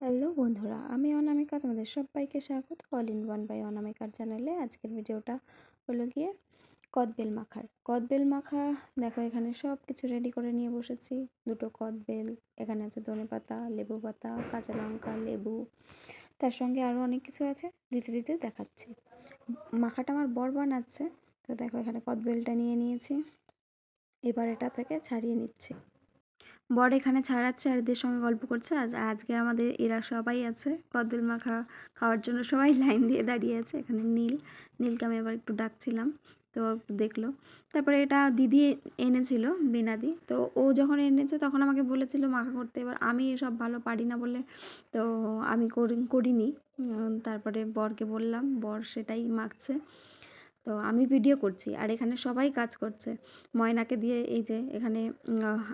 Hello বন্ধুরা, আমি অনামিকা, তোমাদের সবাইকে স্বাগত অল ইন ওয়ান বাই অনামিকার চ্যানেলে। আজকের ভিডিওটা হলো গিয়ে কদবেল মাখার। কদবেল মাখা দেখো, এখানে সব কিছু রেডি করে নিয়ে বসেছি। দুটো কদবেল, এখানে আছে ধনেপাতা, লেবু পাতা, কাঁচা লঙ্কা, লেবু, তার সঙ্গে আরও অনেক কিছু আছে, দিতে দিতে দেখাচ্ছি। মাখাটা আমার বর বানাচ্ছে। তো দেখো, এখানে কদবেলটা নিয়ে নিয়েছি, এবার এটা থেকে ছাড়িয়ে নিচ্ছি। বর এখানে ছাড়াচ্ছে আর এদের সঙ্গে গল্প করছে। আজকে আমাদের এরা সবাই আছে কদবেল মাখা খাওয়ার জন্য, সবাই লাইন দিয়ে দাঁড়িয়ে আছে। এখানে নীলকে আমি এবার একটু ডাকছিলাম, তো একটু দেখলো। তারপরে এটা দিদি এনেছিল, বীণাদি। তো ও যখন এনেছে তখন আমাকে বলেছিল মাখা করতে। এবার আমি এসব ভালো পারি না বলে তো আমি করিনি। তারপরে বরকে বললাম, বর সেটাই মাখছে। তো আমি ভিডিও করছি আর এখানে সবাই কাজ করছে। ময়নাকে দিয়ে এই যে এখানে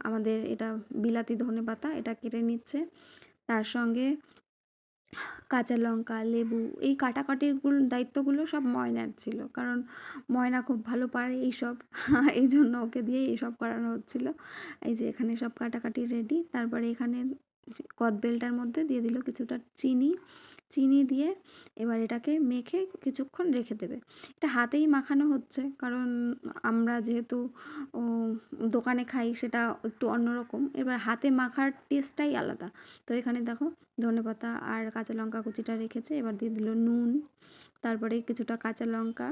আমাদের এটা বিলাতি ধনেপাতা এটা কেটে নিচ্ছে, তার সঙ্গে কাঁচা লঙ্কা, লেবু, এই কাটাকাটির দায়িত্বগুলো সব ময়নার ছিল, কারণ ময়না খুব ভালো পারে এইসব। এই জন্য ওকে দিয়ে এইসব করানো হচ্ছিল। এই যে এখানে সব কাটাকাটি রেডি। তারপরে এখানে কদবেলটার মধ্যে দিয়ে দিল কিছুটা চিনি দিয়ে এবার এটাকে মেখে কিছুক্ষণ রেখে দেবে। এটা হাতেই মাখানো হচ্ছে, কারণ আমরা যেহেতু দোকানে খাই সেটা একটু অন্যরকম। এবার হাতে মাখার টেস্টটাই আলাদা। তো এখানে দেখো ধনেপাতা আর কাঁচা লঙ্কা কুচিটা রেখেছে, এবার দিয়ে দিল নুন, তারপরে কিছুটা কাঁচা লঙ্কা,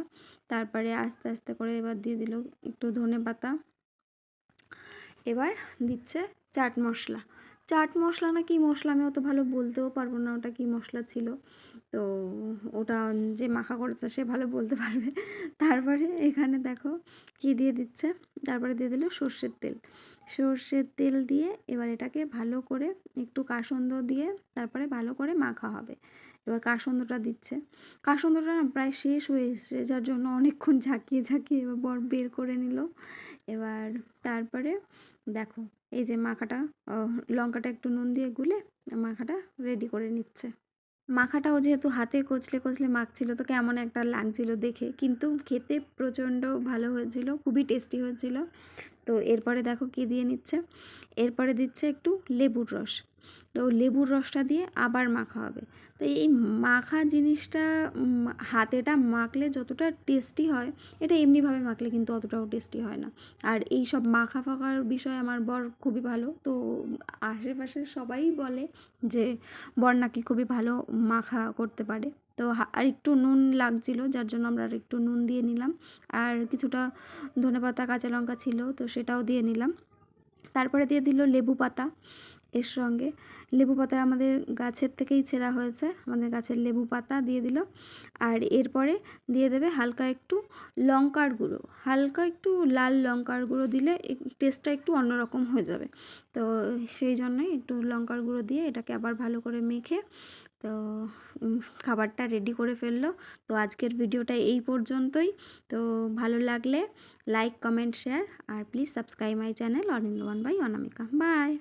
তারপরে আস্তে আস্তে করে এবার দিয়ে দিল একটু ধনেপাতা। এবার দিচ্ছে চাট মশলা। চাট মশলা না কি মশলা আমি অত ভালো বলতেও পারবো না ওটা কি মশলা ছিল। তো ওটা যে মাখা করেছে সে ভালো বলতে পারবে। তারপরে এখানে দেখো কি দিয়ে দিচ্ছে, তারপরে দিয়ে দিল সর্ষের তেল দিয়ে এবার এটাকে ভালো করে একটু কাসুন্দ দিয়ে তারপরে ভালো করে মাখা হবে। এবার কাসুন্দটা দিচ্ছে, কাসুন্দটা না প্রায় শেষ হয়ে এসছে, যার জন্য অনেকক্ষণ ঝাঁকিয়ে এবার বর বের করে নিল। এবার তারপরে দেখো এই যে মাখাটা, লঙ্কাটা একটু নুন দিয়ে গুলে মাখাটা রেডি করে নিচ্ছে। মাখাটাও যেহেতু হাতে কচলে মাখছিল, তো কেমন একটা লাগছিল দেখে, কিন্তু খেতে প্রচণ্ড ভালো হয়েছিল, খুবই টেস্টি হয়েছিল। তো এরপরে দেখো কী দিয়ে নিচ্ছে, এরপরে দিচ্ছে একটু লেবুর রস। তো লেবুর রসটা দিয়ে আবার মাখা হবে। তো এই মাখা জিনিসটা হাতেটা মাখলে যতটা টেস্টি হয়, এটা এমনিভাবে মাখলে কিন্তু অতটাও টেস্টি হয় না। আর এই সব মাখা ফাখার বিষয়ে আমার বর খুবই ভালো। তো আশেপাশে সবাই বলে যে বর নাকি খুবই ভালো মাখা করতে পারে। তো আর একটু নুন লাগছিল, যার জন্য আমরা আর একটু নুন দিয়ে নিলাম। আর কিছুটা ধনেপাতা কাঁচা লঙ্কা ছিল, তো সেটাও দিয়ে নিলাম। তারপরে দিয়ে দিল লেবু পাতা। এর সঙ্গে লেবু পাতা আমাদের গাছের থেকেই ছেঁড়া হয়েছে, আমাদের গাছের লেবু পাতা দিয়ে দিল। আর এরপরে দিয়ে দেবে হালকা একটু লঙ্কার গুঁড়ো, হালকা একটু লাল লঙ্কার গুঁড়ো দিলে টেস্টটা একটু অন্যরকম হয়ে যাবে। তো সেই জন্যই একটু লঙ্কার গুঁড়ো দিয়ে এটাকে আবার ভালো করে মেখে তো খাবারটা রেডি করে ফেললো। তো আজকের ভিডিওটা এই পর্যন্তই। তো ভালো লাগলে লাইক, কমেন্ট, শেয়ার আর please subscribe my channel all in one by Anamika. By.